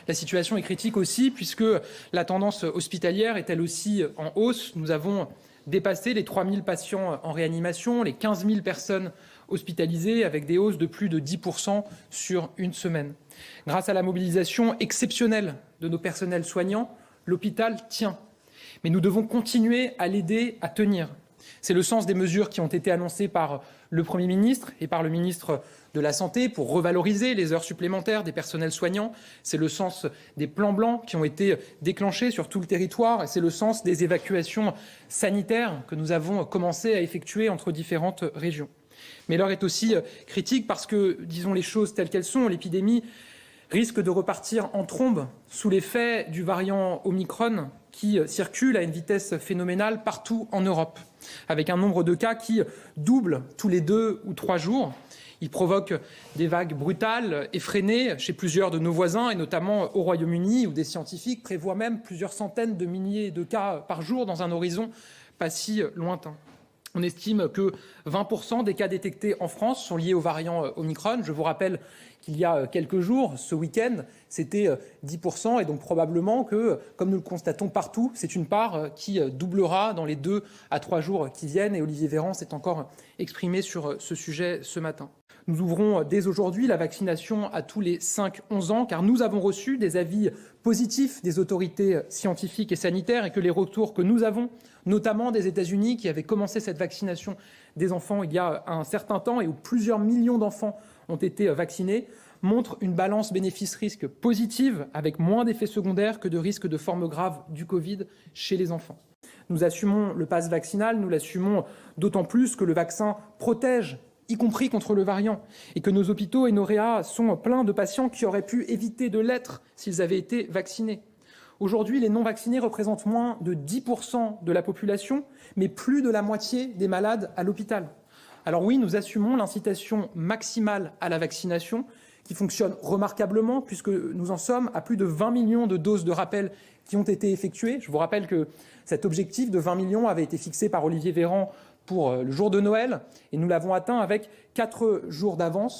La situation est critique aussi puisque la tendance hospitalière est elle aussi en hausse. Nous avons dépassé les 3000 patients en réanimation, les 15 000 personnes hospitalisées avec des hausses de plus de 10% sur une semaine. Grâce à la mobilisation exceptionnelle de nos personnels soignants, l'hôpital tient. Mais nous devons continuer à l'aider à tenir. C'est le sens des mesures qui ont été annoncées par le Premier ministre et par le ministre de la Santé pour revaloriser les heures supplémentaires des personnels soignants. C'est le sens des plans blancs qui ont été déclenchés sur tout le territoire et c'est le sens des évacuations sanitaires que nous avons commencé à effectuer entre différentes régions. Mais l'heure est aussi critique parce que, disons les choses telles qu'elles sont, l'épidémie risque de repartir en trombe sous l'effet du variant Omicron qui circule à une vitesse phénoménale partout en Europe, avec un nombre de cas qui double tous les 2 ou 3 jours. Il provoque des vagues brutales, effrénées chez plusieurs de nos voisins, et notamment au Royaume-Uni, où des scientifiques prévoient même plusieurs centaines de milliers de cas par jour dans un horizon pas si lointain. On estime que 20% des cas détectés en France sont liés au variant Omicron. Je vous rappelle qu'il y a quelques jours, ce week-end, c'était 10%. Et donc probablement que, comme nous le constatons partout, c'est une part qui doublera dans les 2 à 3 jours qui viennent. Et Olivier Véran s'est encore exprimé sur ce sujet ce matin. Nous ouvrons dès aujourd'hui la vaccination à tous les 5-11 ans, car nous avons reçu des avis positifs des autorités scientifiques et sanitaires et que les retours que nous avons, notamment des États-Unis, qui avaient commencé cette vaccination des enfants il y a un certain temps et où plusieurs millions d'enfants ont été vaccinés, montrent une balance bénéfice-risque positive avec moins d'effets secondaires que de risques de formes graves du Covid chez les enfants. Nous assumons le pass vaccinal, nous l'assumons d'autant plus que le vaccin protège, y compris contre le variant, et que nos hôpitaux et nos réas sont pleins de patients qui auraient pu éviter de l'être s'ils avaient été vaccinés. Aujourd'hui, les non-vaccinés représentent moins de 10% de la population, mais plus de la moitié des malades à l'hôpital. Alors oui, nous assumons l'incitation maximale à la vaccination, qui fonctionne remarquablement, puisque nous en sommes à plus de 20 millions de doses de rappel qui ont été effectuées. Je vous rappelle que cet objectif de 20 millions avait été fixé par Olivier Véran pour le jour de Noël, et nous l'avons atteint avec 4 jours d'avance